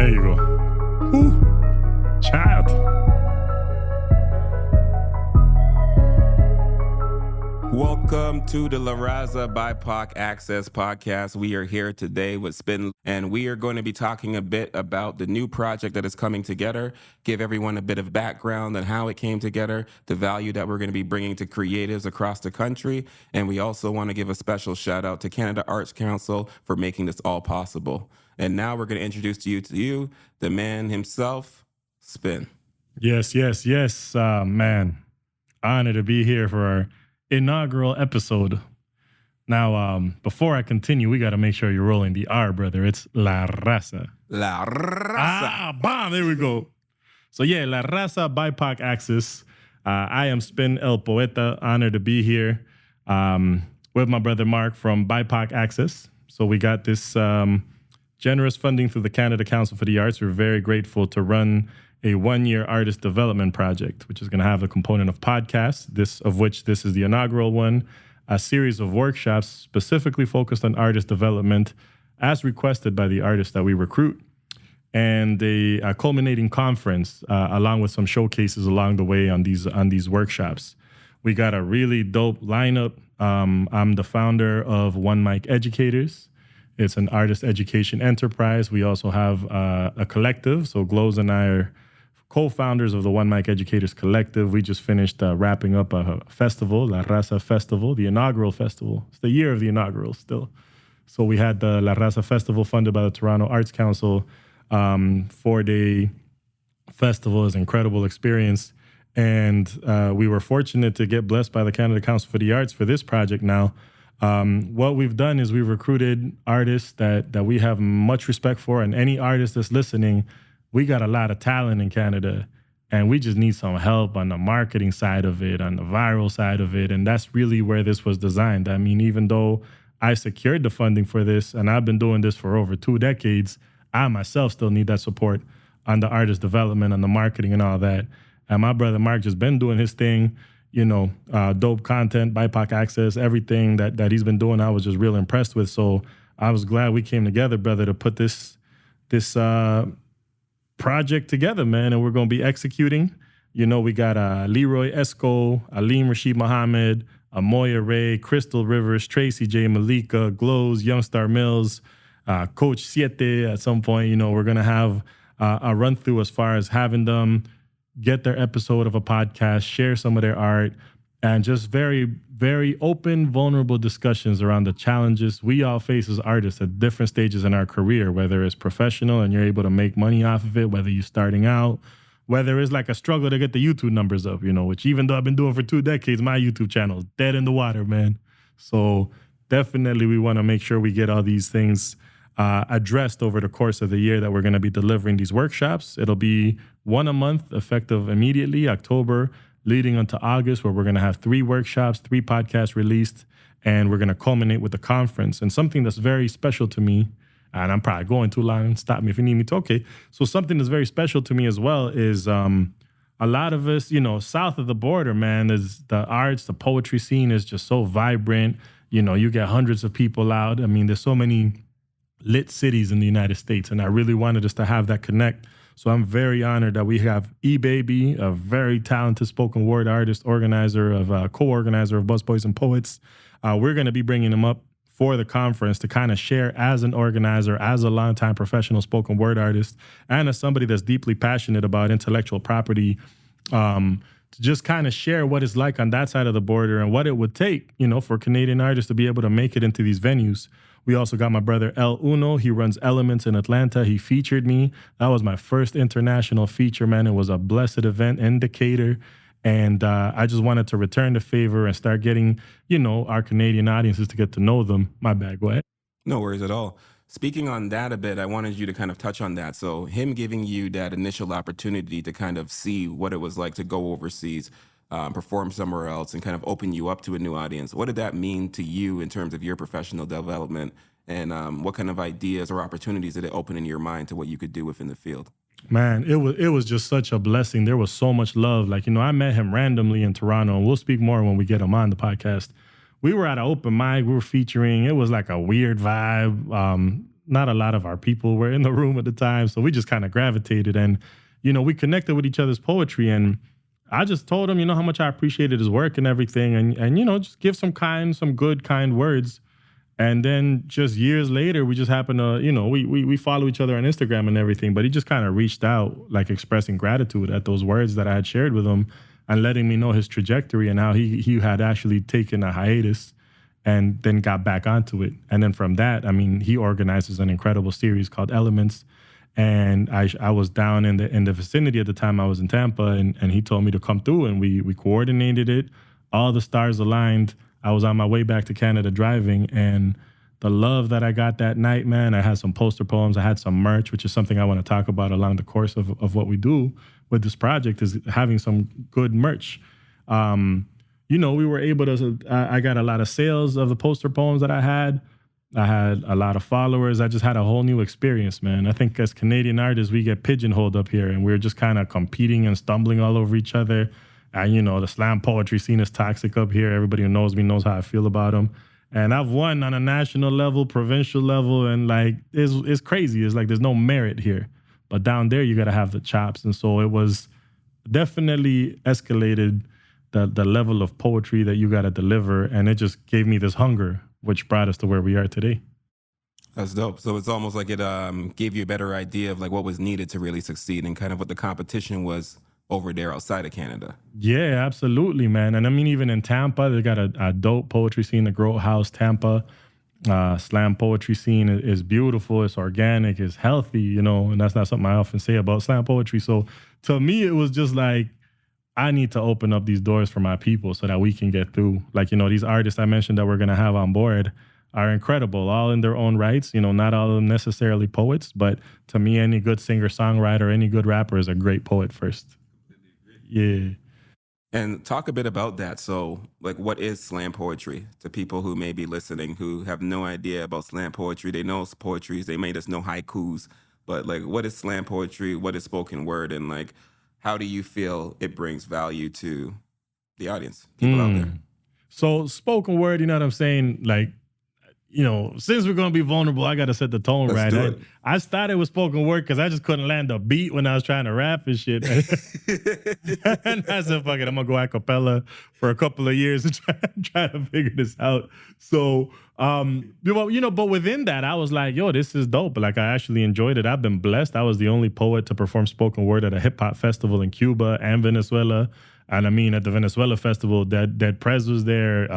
There you go. Woo. Child. Welcome to the Raza BIPOC Access podcast. We are here today with Spin, and we are going to be talking a bit about the new project that is coming together, give everyone a bit of background on how it came together, the value that we're going to be bringing to creatives across the country, and we also want to give a special shout out to Canada Arts Council for making this all possible. And now we're going to introduce to you, the man himself, Spin. Yes. Man, honored to be here for our inaugural episode. Now, before I continue, we got to make sure you're rolling the R, brother. It's La Raza. La Raza. Bam, there we go. So yeah, La Raza BIPOC Access. I am Spin El Poeta. Honored to be here with my brother Mark from BIPOC Access. So we got this generous funding through the Canada Council for the Arts. We're very grateful to run a one-year artist development project, which is going to have a component of podcasts, this is the inaugural one, a series of workshops specifically focused on artist development as requested by the artists that we recruit, and a culminating conference along with some showcases along the way on these workshops. We got a really dope lineup. I'm the founder of One Mic Educators. It's an artist education enterprise. We also have a collective. So Glows and I are co-founders of the One Mic Educators Collective. We just finished wrapping up a festival, La Raza Festival, the inaugural festival. It's the year of the inaugural still. So we had the La Raza Festival funded by the Toronto Arts Council. 4-day festival is an incredible experience. And we were fortunate to get blessed by the Canada Council for the Arts for this project now. What we've done is we've recruited artists that we have much respect for, and any artist that's listening, we got a lot of talent in Canada, and we just need some help on the marketing side of it, on the viral side of it, and that's really where this was designed. I mean, even though I secured the funding for this, and I've been doing this for over 2 decades, I myself still need that support on the artist development, on the marketing and all that. And my brother Mark just been doing his thing, dope content, BIPOC Access, everything that he's been doing, I was just real impressed with. So I was glad we came together, brother, to put this project together, man, and we're going to be executing. We got Leroy Esco, Aleem Rashid Muhammad, Amoya Ray, Crystal Rivers, Tracy J. Malika, Glows, Youngstar Mills, Coach Siete at some point. We're going to have a run through as far as having them get their episode of a podcast, share some of their art, and just very, very open, vulnerable discussions around the challenges we all face as artists at different stages in our career, whether it's professional and you're able to make money off of it, whether you're starting out, whether it's like a struggle to get the YouTube numbers up, which even though I've been doing for 2 decades, my YouTube channel is dead in the water, man. So definitely we want to make sure we get all these things addressed over the course of the year that we're going to be delivering these workshops. It'll be 1 a month, effective immediately, October, leading into August, where we're going to have 3 workshops, 3 podcasts released, and we're going to culminate with the conference. And something that's very special to me, and I'm probably going too long, stop me if you need me to, okay. So something that's very special to me as well is a lot of us, south of the border, man, is the arts, the poetry scene is just so vibrant. You get hundreds of people out. I mean, there's so many lit cities in the United States, and I really wanted us to have that connect. So I'm very honored that we have E-Baby, a very talented spoken word artist, co-organizer of Busboys and Poets. We're going to be bringing him up for the conference to kind of share as an organizer, as a longtime professional spoken word artist, and as somebody that's deeply passionate about intellectual property, to just kind of share what it's like on that side of the border and what it would take, for Canadian artists to be able to make it into these venues. We also got my brother El Uno. He runs Elements in Atlanta. He featured me. That was my first international feature, man. It was a blessed event in Decatur. And I just wanted to return the favor and start getting, our Canadian audiences to get to know them. My bad, go ahead. No worries at all. Speaking on that a bit, I wanted you to kind of touch on that. So him giving you that initial opportunity to kind of see what it was like to go overseas, perform somewhere else, and kind of open you up to a new audience. What did that mean to you in terms of your professional development, and what kind of ideas or opportunities did it open in your mind to what you could do within the field? Man, it was just such a blessing. There was so much love. Like, I met him randomly in Toronto, and we'll speak more when we get him on the podcast. We were at an open mic. We were featuring. It was like a weird vibe. not a lot of our people were in the room at the time. So we just kind of gravitated and, we connected with each other's poetry. And I just told him, how much I appreciated his work and everything. And just give some good, kind words. And then just years later, we just happened to, we follow each other on Instagram and everything, but he just kind of reached out, like expressing gratitude at those words that I had shared with him and letting me know his trajectory and how he had actually taken a hiatus and then got back onto it. And then from that, he organizes an incredible series called Elements. And I was down in the vicinity at the time. I was in Tampa, and he told me to come through, and we coordinated it. All the stars aligned. I was on my way back to Canada driving, and the love that I got that night, man, I had some poster poems, I had some merch, which is something I want to talk about along the course of what we do with this project, is having some good merch. We were able to, I got a lot of sales of the poster poems that I had. I had a lot of followers. I just had a whole new experience, man. I think as Canadian artists, we get pigeonholed up here, and we're just kind of competing and stumbling all over each other. And, the slam poetry scene is toxic up here. Everybody who knows me knows how I feel about them. And I've won on a national level, provincial level, and it's crazy. It's like there's no merit here. But down there, you got to have the chops. And so it was definitely escalated the level of poetry that you got to deliver. And it just gave me this hunger, which brought us to where we are today. That's dope. So it's almost like it gave you a better idea of like what was needed to really succeed and kind of what the competition was over there outside of Canada. Yeah, absolutely, man. And even in Tampa, they got a dope poetry scene, the Grow House Tampa. Slam poetry scene is beautiful, it's organic, it's healthy, and that's not something I often say about slam poetry. So to me, it was just like, I need to open up these doors for my people so that we can get through. Like, these artists I mentioned that we're going to have on board are incredible, all in their own rights. Not all of them necessarily poets, but to me, any good singer-songwriter, any good rapper is a great poet first. Yeah. And talk a bit about that. So, like, what is slam poetry to people who may be listening who have no idea about slam poetry? They know poetry, they may just know haikus, but like, what is slam poetry? What is spoken word? And like, how do you feel it brings value to the audience, people out there? So spoken word, you know what I'm saying? Like, since we're going to be vulnerable, I got to set the tone right. I started with spoken word because I just couldn't land a beat when I was trying to rap and shit. And I said, fuck it, I'm going to go a cappella for a couple of years and try to figure this out. So, but within that, I was like, yo, this is dope. Like, I actually enjoyed it. I've been blessed. I was the only poet to perform spoken word at a hip hop festival in Cuba and Venezuela. And at the Venezuela festival, Dead Prez was there.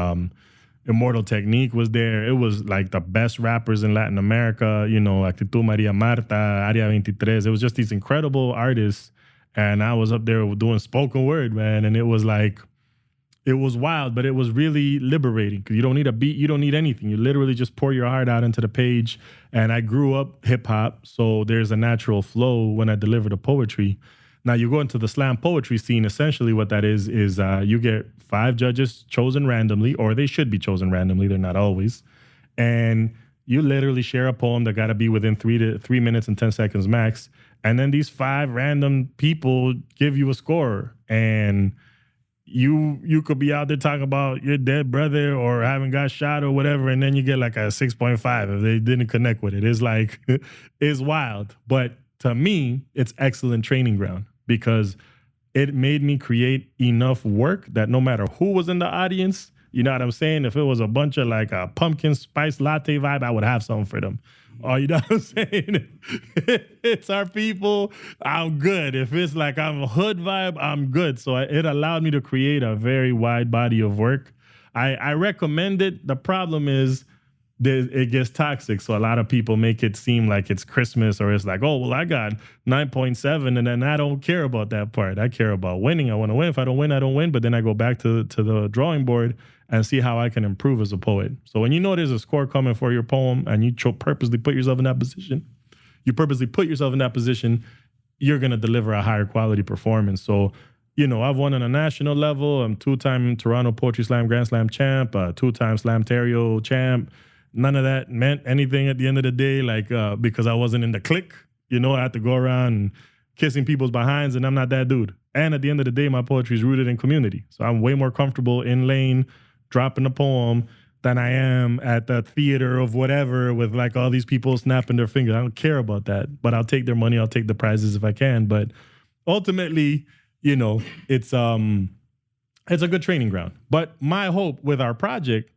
Immortal Technique was there. It was like the best rappers in Latin America, Actitud Maria Marta, Área 23. It was just these incredible artists. And I was up there doing spoken word, man. And it was like, it was wild, but it was really liberating because you don't need a beat. You don't need anything. You literally just pour your heart out into the page. And I grew up hip hop, so there's a natural flow when I deliver the poetry. Now, you go into the slam poetry scene, essentially what that is you get 5 judges chosen randomly, or they should be chosen randomly. They're not always. And you literally share a poem that got to be within 3 minutes and 10 seconds max. And then these 5 random people give you a score. And you could be out there talking about your dead brother or having got shot or whatever, and then you get like a 6.5 if they didn't connect with it. It's like, it's wild. But to me, it's excellent training ground, because it made me create enough work that no matter who was in the audience, you know what I'm saying? If it was a bunch of like a pumpkin spice latte vibe, I would have something for them. Oh, you know what I'm saying? It's our people, I'm good. If it's like I'm a hood vibe, I'm good. So it allowed me to create a very wide body of work. I recommend it. The problem is it gets toxic. So a lot of people make it seem like it's Christmas, or it's like, oh, well, I got 9.7 and then I don't care about that part. I care about winning. I want to win. If I don't win, I don't win. But then I go back to the drawing board and see how I can improve as a poet. So when you know there's a score coming for your poem and you purposely put yourself in that position, you're going to deliver a higher quality performance. So, I've won on a national level. I'm 2-time Toronto Poetry Slam Grand Slam champ, 2-time Slam Terrio champ. None of that meant anything at the end of the day, because I wasn't in the clique. I had to go around and kissing people's behinds, and I'm not that dude. And at the end of the day, my poetry is rooted in community. So I'm way more comfortable in lane, dropping a poem than I am at the theater of whatever with like all these people snapping their fingers. I don't care about that, but I'll take their money. I'll take the prizes if I can. But ultimately, you know, it's a good training ground. But my hope with our project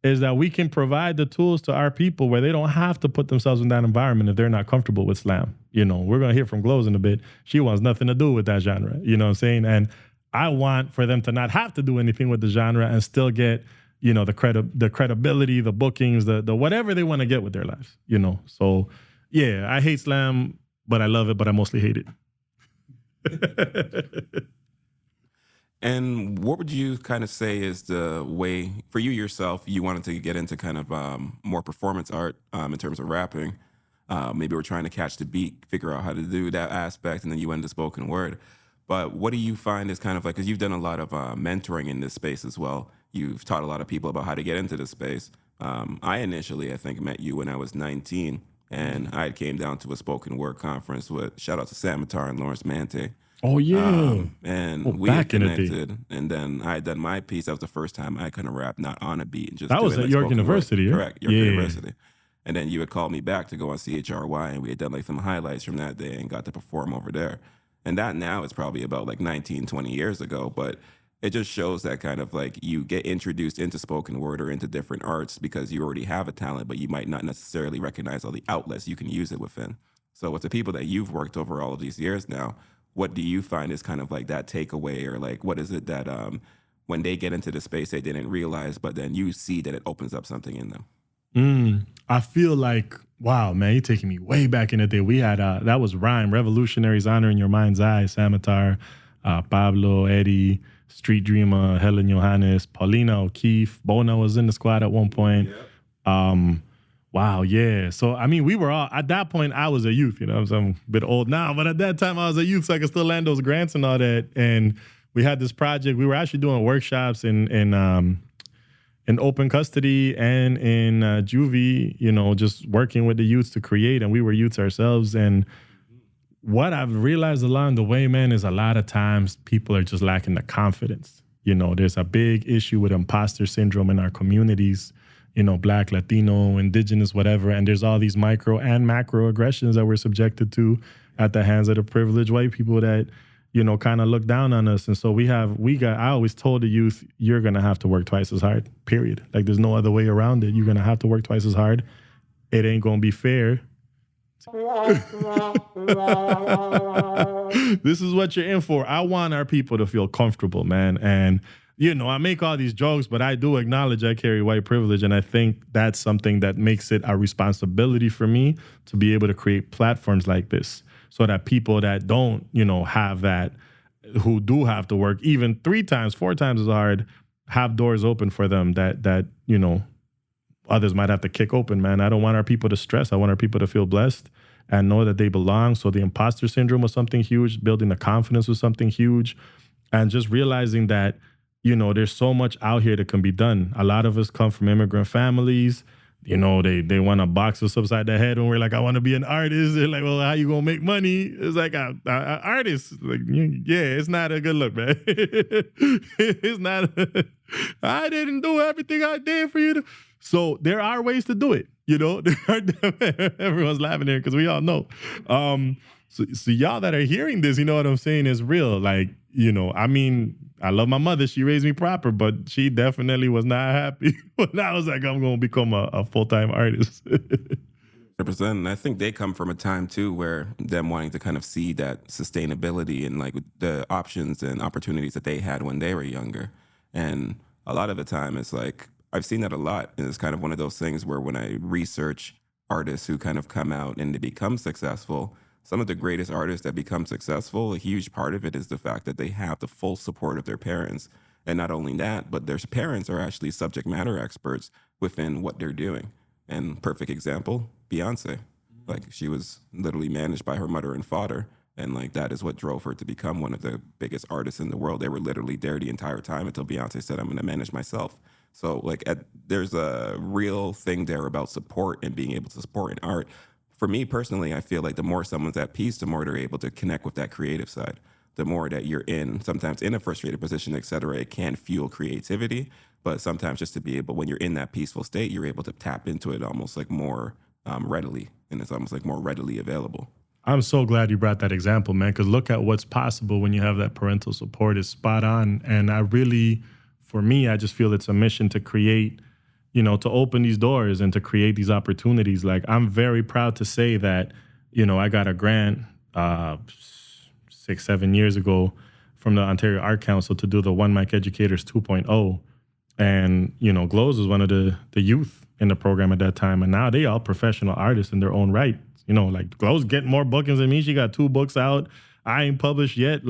is that we can provide the tools to our people where they don't have to put themselves in that environment if they're not comfortable with slam. You know, we're going to hear from Glows in a bit. She wants nothing to do with that genre. You know what I'm saying? And I want for them to not have to do anything with the genre and still get, you know, the credibility, the bookings, the whatever they want to get with their lives, you know? So yeah, I hate slam, but I love it, but I mostly hate it. And what would you kind of say is the way for you yourself, you wanted to get into kind of more performance art in terms of rapping? Maybe we're trying to catch the beat, figure out how to do that aspect, and then you went into spoken word. But what do you find is kind of like, because you've done a lot of mentoring in this space as well. You've taught a lot of people about how to get into this space. I initially, I think, met you when I was 19, and I came down to a spoken word conference with, shout out to Samatar and Lawrence Mante. Oh, yeah. And we had connected, and then I had done my piece. That was the first time I kind of rapped not on a beat. And just that was at York University, yeah? Correct, York University. And then you had called me back to go on CHRY, and we had done like some highlights from that day and got to perform over there. And that now is probably about like 19, 20 years ago, but it just shows that kind of like you get introduced into spoken word or into different arts because you already have a talent, but you might not necessarily recognize all the outlets you can use it within. So with the people that you've worked over all of these years now, what do you find is kind of like that takeaway, or like what is it that when they get into the space they didn't realize, but then you see that it opens up something in them? I feel like, wow, man, you're taking me way back in the day. We had, that was Rhyme, Revolutionaries Honor in Your Mind's Eye, Samatar, Pablo, Eddie, Street Dreamer, Helen Johannes, Paulina O'Keefe, Bona was in the squad at one point. Yep. Wow, yeah. So, I mean, we were all, at that point, I was a youth, you know, I'm a bit old now, but at that time I was a youth, so I could still land those grants and all that. And we had this project. We were actually doing workshops in open custody and in juvie, you know, just working with the youths to create, and we were youths ourselves. And what I've realized along the way, man, is a lot of times people are just lacking the confidence. You know, there's a big issue with imposter syndrome in our communities, you know, Black, Latino, indigenous, whatever. And there's all these micro and macro aggressions that we're subjected to at the hands of the privileged white people that, you know, kind of look down on us. And so I always told the youth, you're going to have to work twice as hard, period. Like there's no other way around it. You're going to have to work twice as hard. It ain't going to be fair. This is what you're in for. I want our people to feel comfortable, man. And, you know, I make all these jokes, but I do acknowledge I carry white privilege. And I think that's something that makes it a responsibility for me to be able to create platforms like this so that people that don't, you know, have that, who do have to work even 3 times, 4 times as hard, have doors open for them that, you know, others might have to kick open, man. I don't want our people to stress. I want our people to feel blessed and know that they belong. So the imposter syndrome was something huge. Building the confidence was something huge. And just realizing that, you know, there's so much out here that can be done. A lot of us come from immigrant families. You know, they want to box us upside the head when we're like, I want to be an artist. They're like, well, how you going to make money? It's like, an artist. Like, yeah, it's not a good look, man. It's not. I didn't do everything I did for you. So there are ways to do it. You know, everyone's laughing there because we all know. So y'all that are hearing this, you know what I'm saying, is real. Like, you know, I mean, I love my mother. She raised me proper, but she definitely was not happy when I was like, I'm going to become a full-time artist. 100%. And I think they come from a time, too, where them wanting to kind of see that sustainability and like the options and opportunities that they had when they were younger. And a lot of the time it's like, I've seen that a lot. And it's kind of one of those things where when I research artists who kind of come out and they become successful, some of the greatest artists that become successful, a huge part of it is the fact that they have the full support of their parents. And not only that, but their parents are actually subject matter experts within what they're doing. And perfect example, Beyonce. Like, she was literally managed by her mother and father. And like, that is what drove her to become one of the biggest artists in the world. They were literally there the entire time until Beyonce said, I'm going to manage myself. So like, there's a real thing there about support and being able to support in art. For me personally, I feel like the more someone's at peace, the more they're able to connect with that creative side. The more that you're sometimes in a frustrated position, et cetera, it can fuel creativity. But sometimes just to be able, when you're in that peaceful state, you're able to tap into it almost like more readily, and it's almost like more readily available. I'm so glad you brought that example, man, because look at what's possible when you have that parental support is spot on. And for me, I just feel it's a mission to create, to open these doors and to create these opportunities. Like, I'm very proud to say that, I got a grant 6-7 years ago from the Ontario Art Council to do the One Mic Educators 2.0. And, Glows was one of the youth in the program at that time. And now they all professional artists in their own right. Like Glows getting more bookings than me. She got 2 books out. I ain't published yet.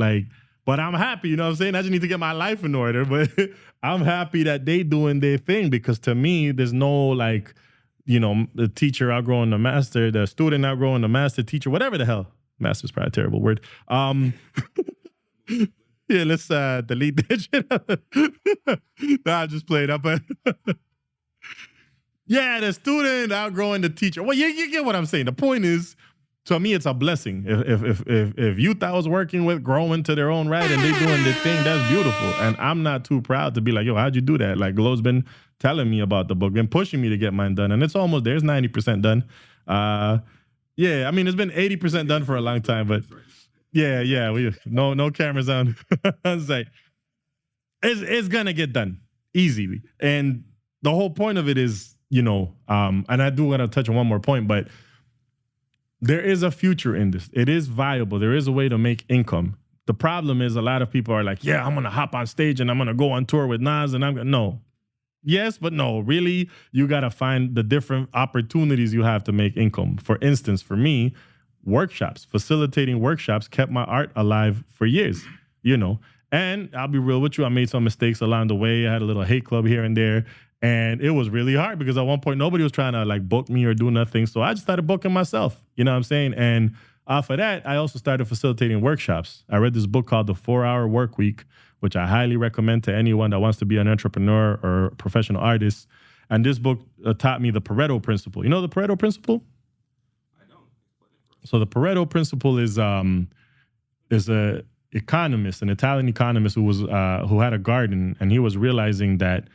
But I'm happy, you know what I'm saying? I just need to get my life in order. But I'm happy that they doing their thing, because to me, there's no the teacher outgrowing the master, the student outgrowing the master teacher, whatever the hell. Master's probably a terrible word. Yeah, let's delete that shit. Nah, I just played up. Yeah, the student outgrowing the teacher. Well, you get what I'm saying. The point is, to me, it's a blessing. If youth I was working with growing to their own right and they doing their thing, that's beautiful. And I'm not too proud to be like, yo, how'd you do that? Like, Glow's been telling me about the book, been pushing me to get mine done. And it's almost there. It's 90% done. Yeah, I mean, it's been 80% done for a long time, but yeah, we no cameras on. It's like, it's gonna get done easily. And the whole point of it is, and I do want to touch on one more point, but there is a future in this. It is viable. There is a way to make income. The problem is a lot of people are like, yeah, I'm going to hop on stage and I'm going to go on tour with Nas and I'm going to, no. Yes, but no. Really, you got to find the different opportunities you have to make income. For instance, for me, facilitating workshops kept my art alive for years, And I'll be real with you, I made some mistakes along the way. I had a little hate club here and there. And it was really hard because at one point, nobody was trying to book me or do nothing. So I just started booking myself, you know what I'm saying? And off of that, I also started facilitating workshops. I read this book called The 4-Hour Workweek, which I highly recommend to anyone that wants to be an entrepreneur or professional artist. And this book taught me the Pareto principle. You know the Pareto principle? I don't. So the Pareto principle is a economist, an Italian economist who had a garden, and he was realizing that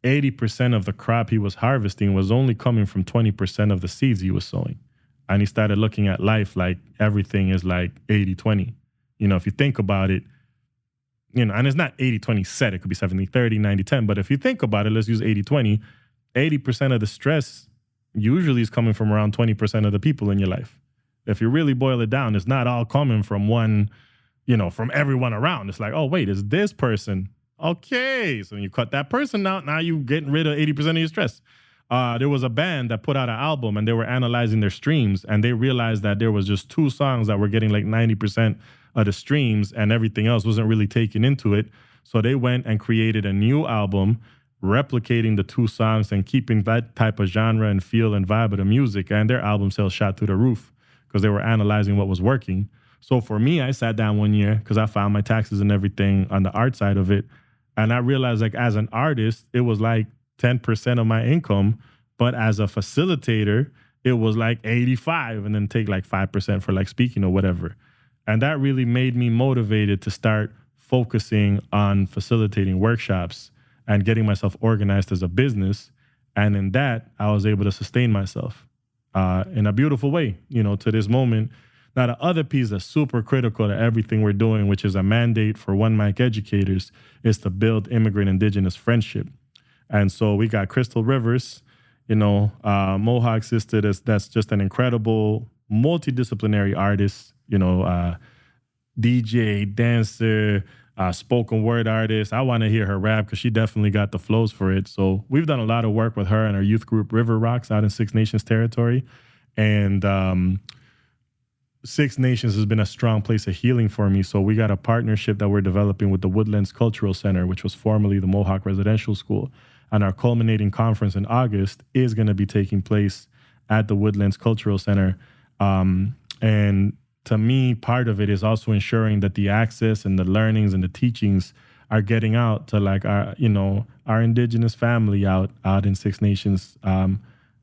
80% of the crop he was harvesting was only coming from 20% of the seeds he was sowing. And he started looking at life like everything is like 80-20. If you think about it, and it's not 80-20 set, it could be 70-30, 90-10. But if you think about it, let's use 80-20. 80% of the stress usually is coming from around 20% of the people in your life. If you really boil it down, it's not all coming from one, from everyone around. It's like, oh, wait, it's this person. Okay, so you cut that person out. Now you're getting rid of 80% of your stress. There was a band that put out an album and they were analyzing their streams, and they realized that there was just 2 songs that were getting like 90% of the streams and everything else wasn't really taken into it. So they went and created a new album replicating the 2 songs and keeping that type of genre and feel and vibe of the music, and their album sales shot through the roof because they were analyzing what was working. So for me, I sat down one year because I filed my taxes and everything on the art side of it. And I realized as an artist, it was like 10% of my income. But as a facilitator, it was like 85 and then take like 5% for speaking or whatever. And that really made me motivated to start focusing on facilitating workshops and getting myself organized as a business. And in that, I was able to sustain myself in a beautiful way, to this moment. Now, the other piece that's super critical to everything we're doing, which is a mandate for One Mic Educators, is to build immigrant indigenous friendship. And so we got Crystal Rivers, Mohawk sister that's just an incredible multidisciplinary artist, DJ, dancer, spoken word artist. I want to hear her rap because she definitely got the flows for it. So we've done a lot of work with her and our youth group, River Rocks, out in Six Nations territory. And Six Nations has been a strong place of healing for me. So we got a partnership that we're developing with the Woodlands Cultural Center, which was formerly the Mohawk Residential School. And our culminating conference in August is going to be taking place at the Woodlands Cultural Center. And to me, part of it is also ensuring that the access and the learnings and the teachings are getting out to our indigenous family out in Six Nations,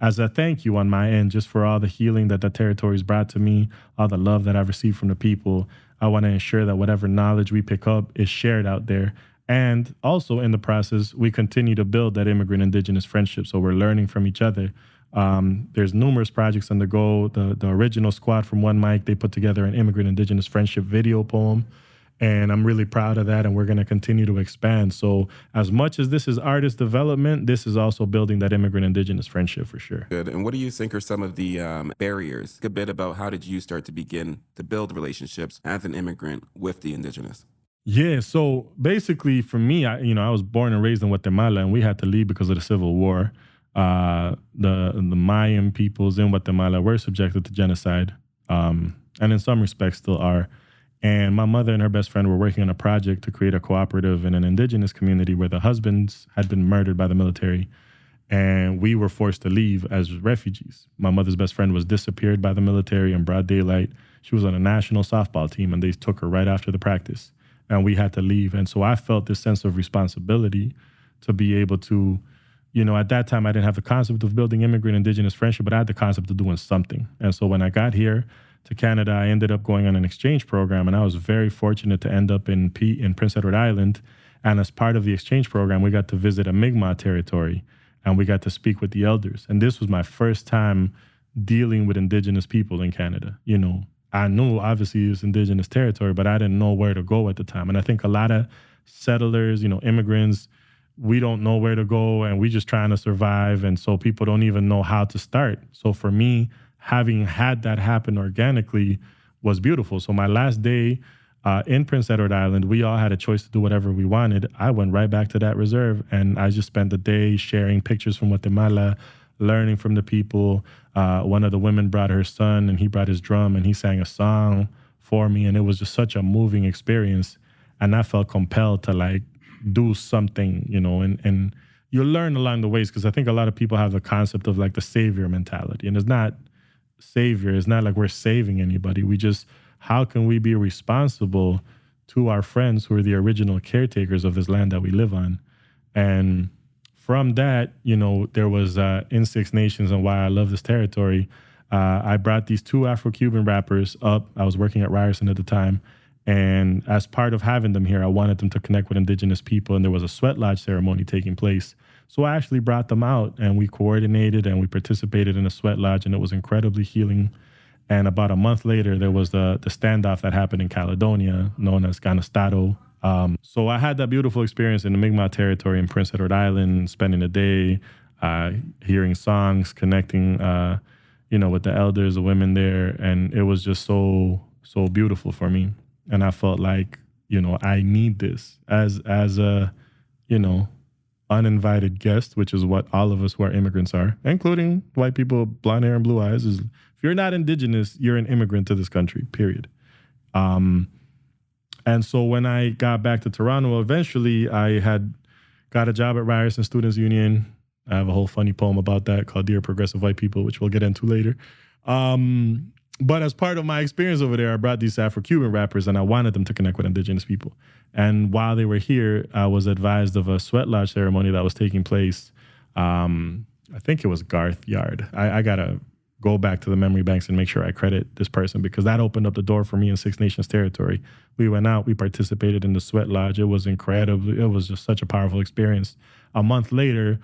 as a thank you on my end, just for all the healing that the territory's brought to me, all the love that I've received from the people. I want to ensure that whatever knowledge we pick up is shared out there. And also in the process, we continue to build that immigrant indigenous friendship. So we're learning from each other. There's numerous projects on the go. The original squad from One Mic, they put together an immigrant indigenous friendship video poem. And I'm really proud of that. And we're going to continue to expand. So as much as this is artist development, this is also building that immigrant indigenous friendship for sure. Good. And what do you think are some of the barriers? A bit about how did you start to begin to build relationships as an immigrant with the indigenous? Yeah, so basically for me, I was born and raised in Guatemala, and we had to leave because of the Civil War. The Mayan peoples in Guatemala were subjected to genocide, and in some respects still are. And my mother and her best friend were working on a project to create a cooperative in an indigenous community where the husbands had been murdered by the military, and we were forced to leave as refugees. My mother's best friend was disappeared by the military in broad daylight. She was on a national softball team, and they took her right after the practice. And we had to leave. And so I felt this sense of responsibility to be able to, at that time, I didn't have the concept of building immigrant indigenous friendship, but I had the concept of doing something. And so when I got here to Canada, I ended up going on an exchange program. And I was very fortunate to end up in Prince Edward Island. And as part of the exchange program, we got to visit a Mi'kmaq territory, and we got to speak with the elders. And this was my first time dealing with indigenous people in Canada. I knew obviously it was indigenous territory, but I didn't know where to go at the time. And I think a lot of settlers, immigrants, we don't know where to go, and we just trying to survive. And so people don't even know how to start. So for me, having had that happen organically was beautiful. So my last day in Prince Edward Island, we all had a choice to do whatever we wanted. I went right back to that reserve, and I just spent the day sharing pictures from Guatemala, learning from the people. One of the women brought her son, and he brought his drum, and he sang a song for me. And it was just such a moving experience. And I felt compelled to do something, and you learn along the ways, because I think a lot of people have the concept of the savior mentality. And it's not savior. It's not like we're saving anybody. How can we be responsible to our friends who are the original caretakers of this land that we live on? And from that, there was in Six Nations, and why I love this territory, I brought these two Afro-Cuban rappers up. I was working at Ryerson at the time. And as part of having them here, I wanted them to connect with indigenous people. And there was a sweat lodge ceremony taking place. So I actually brought them out, and we coordinated and we participated in a sweat lodge, and it was incredibly healing. And about a month later, there was the standoff that happened in Caledonia, known as Ganestado. So I had that beautiful experience in the Mi'kmaq territory in Prince Edward Island, spending a day hearing songs, connecting, with the elders, the women there. And it was just so beautiful for me. And I felt like, I need this as a, uninvited guest, which is what all of us who are immigrants are, including white people, blonde hair and blue eyes. If you're not indigenous, you're an immigrant to this country, period. And so when I got back to Toronto, eventually I had got a job at Ryerson Students Union. I have a whole funny poem about that called Dear Progressive White People, which we'll get into later. But as part of my experience over there, I brought these Afro-Cuban rappers, and I wanted them to connect with indigenous people. And while they were here, I was advised of a sweat lodge ceremony that was taking place. I think it was Garth Yard. I got to go back to the memory banks and make sure I credit this person, because that opened up the door for me in Six Nations territory. We went out, we participated in the sweat lodge. It was incredible. It was just such a powerful experience. A month later,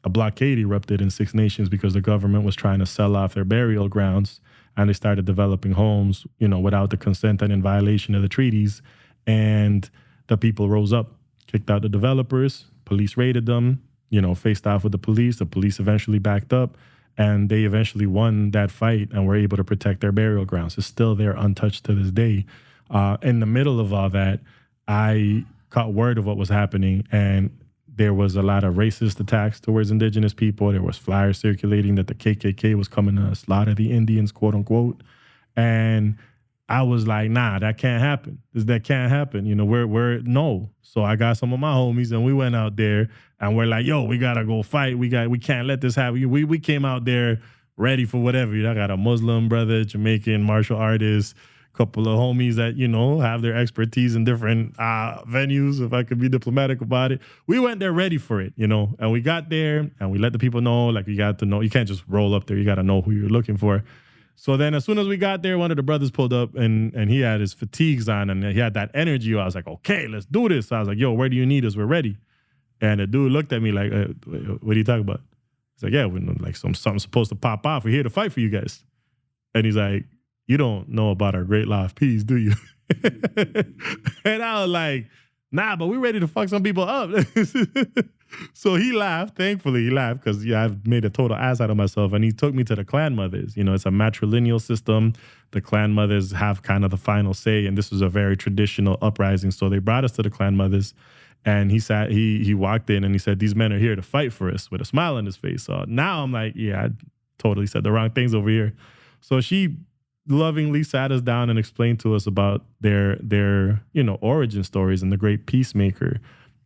a blockade erupted in Six Nations because the government was trying to sell off their burial grounds, and they started developing homes, without the consent and in violation of the treaties. And the people rose up, kicked out the developers, police raided them, faced off with the police. The police eventually backed up, and they eventually won that fight and were able to protect their burial grounds. It's still there untouched to this day. In the middle of all that, I caught word of what was happening, and there was a lot of racist attacks towards indigenous people. There was flyers circulating that the KKK was coming to slaughter the Indians, quote unquote. And I was like, nah, that can't happen. That can't happen. We're no. So I got some of my homies, and we went out there, and we're like, yo, we gotta go fight. We can't let this happen. We came out there ready for whatever. I got a Muslim brother, Jamaican martial artist, couple of homies that, have their expertise in different venues, if I could be diplomatic about it. We went there ready for it, and we got there, and we let the people know, you got to know, you can't just roll up there. You got to know who you're looking for. So then as soon as we got there, one of the brothers pulled up and he had his fatigues on and he had that energy. I was like, okay, let's do this. So I was like, yo, where do you need us? We're ready. And the dude looked at me like, what are you talking about? He's like, yeah, we're like something's supposed to pop off. We're here to fight for you guys. And he's like, you don't know about our great law of peace, do you? And I was like, nah, but we're ready to fuck some people up. So he laughed. Thankfully, he laughed because I've made a total ass out of myself. And he took me to the clan mothers. You know, it's a matrilineal system. The clan mothers have kind of the final say. And this was a very traditional uprising. So they brought us to the clan mothers. And he walked in and he said, these men are here to fight for us, with a smile on his face. So now I'm like, yeah, I totally said the wrong things over here. So she lovingly sat us down and explained to us about their origin stories and the great peacemaker.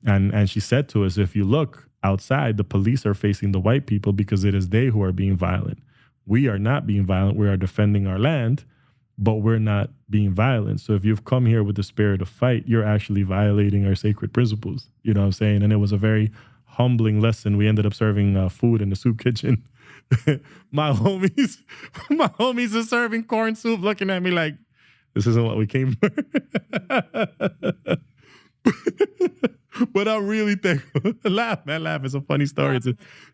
And she said to us, if you look outside, the police are facing the white people because it is they who are being violent. We are not being violent. We are defending our land, but we're not being violent. So if you've come here with the spirit of fight, you're actually violating our sacred principles. You know what I'm saying? And it was a very humbling lesson. We ended up serving food in the soup kitchen. my homies are serving corn soup, looking at me like, this isn't what we came for. But I'm really thankful. Laugh, man, laugh. It's a funny story.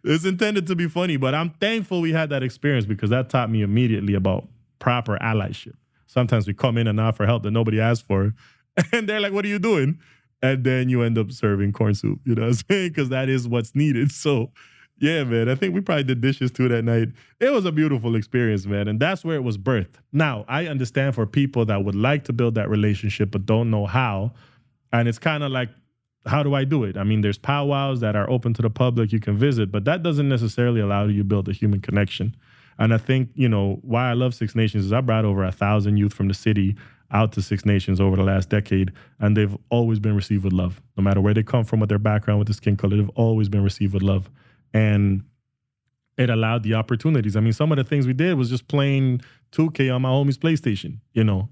It's intended to be funny, but I'm thankful we had that experience because that taught me immediately about proper allyship. Sometimes we come in and offer help that nobody asked for, and they're like, what are you doing? And then you end up serving corn soup, you know what I'm saying? Because that is what's needed. So, yeah, man, I think we probably did dishes too that night. It was a beautiful experience, man, and that's where it was birthed. Now, I understand for people that would like to build that relationship but don't know how, and it's kind of like, how do I do it? I mean, there's powwows that are open to the public you can visit, but that doesn't necessarily allow you to build a human connection. And I think, why I love Six Nations is I brought over 1,000 youth from the city out to Six Nations over the last decade, and they've always been received with love. No matter where they come from, what their background, with the skin color, they've always been received with love. And it allowed the opportunities. I mean, some of the things we did was just playing 2K on my homie's PlayStation,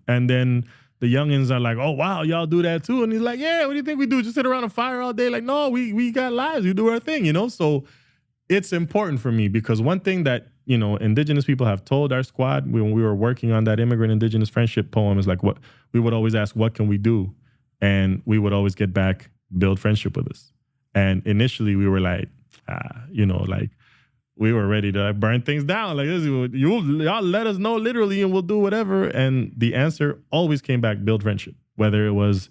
and then the youngins are like, oh, wow, y'all do that too? And he's like, yeah, what do you think we do? Just sit around a fire all day? Like, no, we got lives. We do our thing, So it's important for me because one thing that, indigenous people have told our squad when we were working on that immigrant indigenous friendship poem is like, what we would always ask, what can we do? And we would always get back, build friendship with us. And initially we were like, we were ready to burn things down. Like, y'all let us know literally and we'll do whatever. And the answer always came back, build friendship. Whether it was,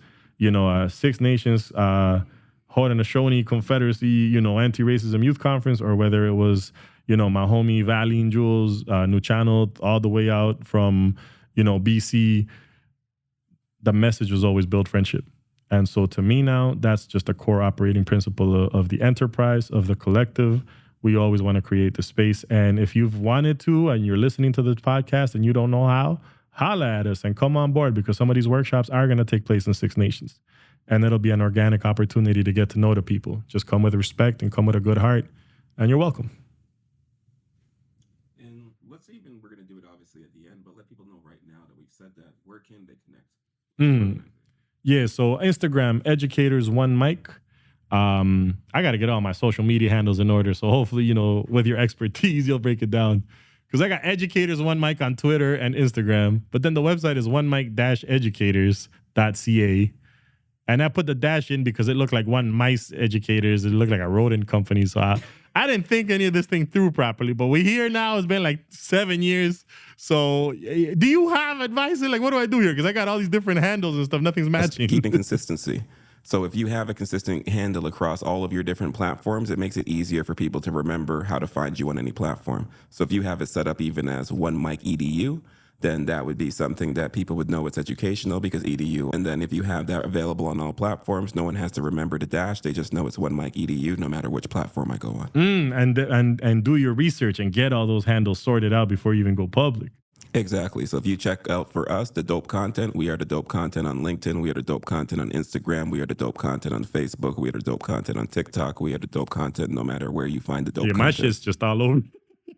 Six Nations, Haudenosaunee Confederacy, anti-racism youth conference, or whether it was, my homie Valley and Jules, New Channel, all the way out from, BC, the message was always build friendship. And so to me now, that's just a core operating principle of the enterprise, of the collective. We always want to create the space. And if you've wanted to and you're listening to this podcast and you don't know how, holla at us and come on board because some of these workshops are going to take place in Six Nations. And it'll be an organic opportunity to get to know the people. Just come with respect and come with a good heart, and you're welcome. And we're going to do it obviously at the end, but let people know right now that we've said that. Where can they connect? Yeah, so Instagram, Educators One Mic. I got to get all my social media handles in order. So hopefully, with your expertise, you'll break it down. Because I got Educators One Mic on Twitter and Instagram. But then the website is onemic-educators.ca. And I put the dash in because it looked like One Mice Educators. It looked like a rodent company. So I didn't think any of this thing through properly. But we're here now. It's been like 7 years. So do you have advice? Like, what do I do here? Because I got all these different handles and stuff. Nothing's matching. Keeping consistency. So if you have a consistent handle across all of your different platforms, it makes it easier for people to remember how to find you on any platform. So if you have it set up even as One Mic EDU, then that would be something that people would know it's educational because EDU. And then if you have that available on all platforms, no one has to remember the dash. They just know it's One Mic EDU no matter which platform I go on. And do your research and get all those handles sorted out before you even go public. Exactly. So if you check out for us, the dope content, we are the dope content on LinkedIn. We are the dope content on Instagram. We are the dope content on Facebook. We are the dope content on TikTok. We are the dope content no matter where you find the dope content. My shit's just all over.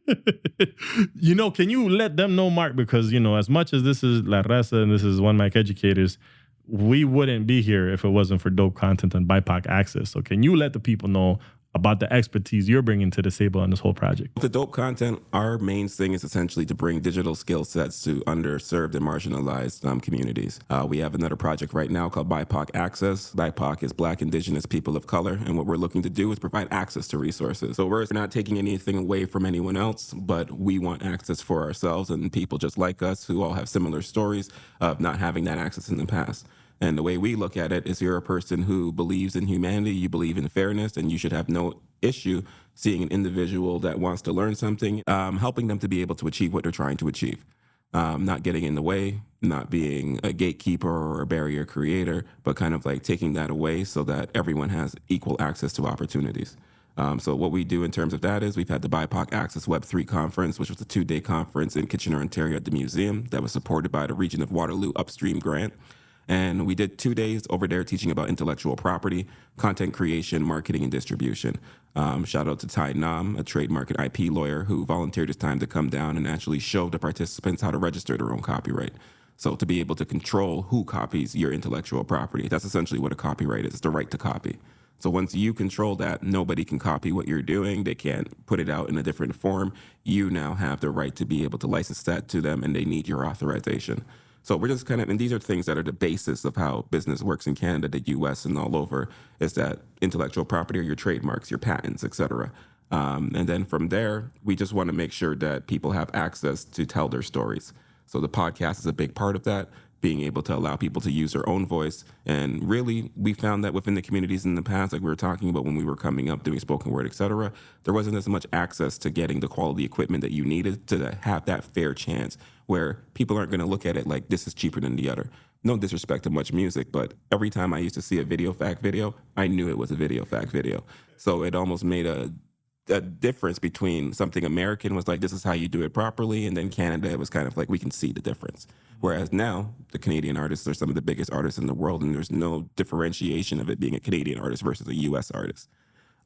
Can you let them know, Mark? Because, as much as this is La Raza and this is One Mic Educators, we wouldn't be here if it wasn't for dope content on BIPOC Access. So can you let the people know about the expertise you're bringing to the table on this whole project. The dope content, our main thing is essentially to bring digital skill sets to underserved and marginalized communities. We have another project right now called BIPOC Access. BIPOC is Black, Indigenous, People of Color, and what we're looking to do is provide access to resources. So we're not taking anything away from anyone else, but we want access for ourselves and people just like us who all have similar stories of not having that access in the past. And the way we look at it is you're a person who believes in humanity, you believe in fairness, and you should have no issue seeing an individual that wants to learn something, helping them to be able to achieve what they're trying to achieve. Not getting in the way, not being a gatekeeper or a barrier creator, but kind of like taking that away so that everyone has equal access to opportunities. So what we do in terms of that is we've had the BIPOC Access Web3 conference, which was a 2-day conference in Kitchener, Ontario at the museum that was supported by the Region of Waterloo Upstream Grant. And we did 2 days over there teaching about intellectual property, content creation, marketing, and distribution. Shout out to Ty Nam, a trademark and IP lawyer who volunteered his time to come down and actually show the participants how to register their own copyright. So to be able to control who copies your intellectual property, that's essentially what a copyright is. It's the right to copy. So once you control that, nobody can copy what you're doing. They can't put it out in a different form. You now have the right to be able to license that to them, and they need your authorization. So we're just kind of, and these are things that are the basis of how business works in Canada, the US, and all over, is that intellectual property are your trademarks, your patents, et cetera. And then from there, we just want to make sure that people have access to tell their stories. So the podcast is a big part of that, being able to allow people to use their own voice. And really, we found that within the communities in the past, like we were talking about when we were coming up, doing spoken word, et cetera, there wasn't as much access to getting the quality equipment that you needed to have that fair chance, where people aren't going to look at it like this is cheaper than the other. No disrespect to much music, but every time I used to see a Video Fact video, I knew it was a Video Fact video. So it almost made a difference between something American was like, this is how you do it properly, and then Canada, it was kind of like, we can see the difference. Whereas now, the Canadian artists are some of the biggest artists in the world, and there's no differentiation of it being a Canadian artist versus a US artist.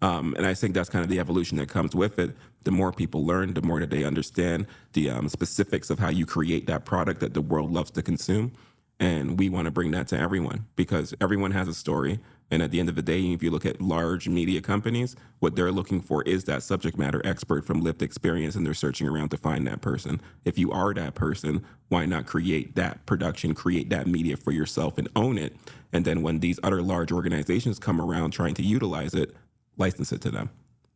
And I think that's kind of the evolution that comes with it. The more people learn, the more that they understand the specifics of how you create that product that the world loves to consume. And we want to bring that to everyone because everyone has a story. And at the end of the day, if you look at large media companies, what they're looking for is that subject matter expert from lived experience, and they're searching around to find that person. If you are that person, why not create that production, create that media for yourself and own it? And then when these other large organizations come around trying to utilize it, license it to them.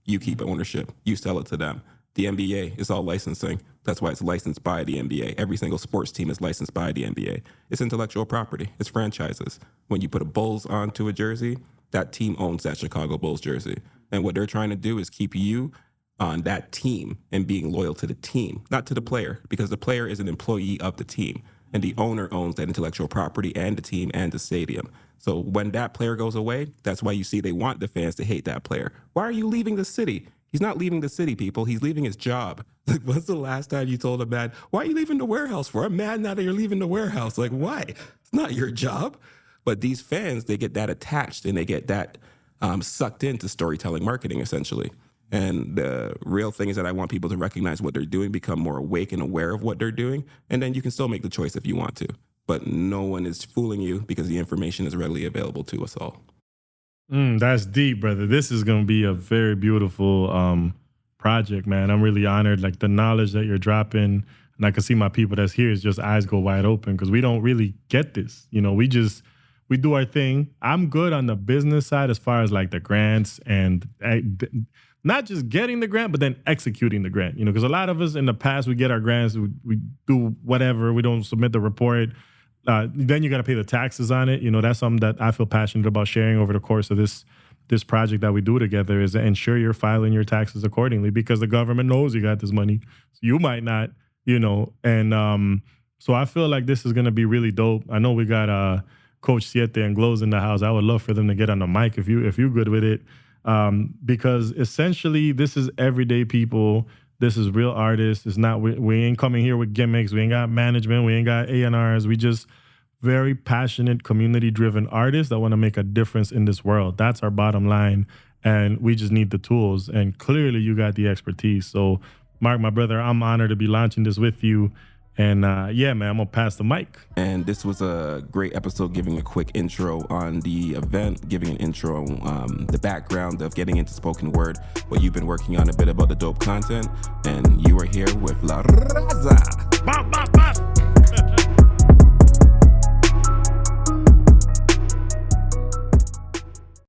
You keep ownership. You sell it to them. The NBA is all licensing. That's why it's licensed by the NBA. Every single sports team is licensed by the NBA. It's intellectual property. It's franchises. When you put a Bulls onto a jersey, that team owns that Chicago Bulls jersey. And what they're trying to do is keep you on that team and being loyal to the team, not to the player, because the player is an employee of the team. And the owner owns that intellectual property and the team and the stadium. So when that player goes away, that's why you see they want the fans to hate that player. Why are you leaving the city? He's not leaving the city, people. He's leaving his job. Like, when's the last time you told a man, why are you leaving the warehouse for? I'm mad now that you're leaving the warehouse. Like, why? It's not your job. But these fans, they get that attached and they get that sucked into storytelling marketing, essentially. And the real thing is that I want people to recognize what they're doing, become more awake and aware of what they're doing, and then you can still make the choice if you want to. But no one is fooling you because the information is readily available to us all. That's deep, brother. This is going to be a very beautiful project, man. I'm really honored. Like the knowledge that you're dropping, and I can see my people that's here is just eyes go wide open because we don't really get this. You know, we do our thing. I'm good on the business side as far as like the grants and not just getting the grant, but then executing the grant. You know, because a lot of us in the past, we get our grants, we do whatever, we don't submit the report. Then you got to pay the taxes on it. You know, that's something that I feel passionate about sharing over the course of this project that we do together is to ensure you're filing your taxes accordingly because the government knows you got this money. So you might not, you know. And so I feel like this is going to be really dope. I know we got Coach Siete and Glows in the house. I would love for them to get on the mic if you're good with it. Because essentially this is everyday people. This is real artists. It's not, we ain't coming here with gimmicks. We ain't got management. We ain't got A&Rs. We just very passionate, community-driven artists that want to make a difference in this world. That's our bottom line. And we just need the tools. And clearly you got the expertise. So Mark, my brother, I'm honored to be launching this with you. And yeah, man, I'm going to pass the mic. And this was a great episode, giving a quick intro on the event, giving an intro, the background of getting into spoken word, what you've been working on, a bit about the dope content. And you are here with La Raza. Bop, bop.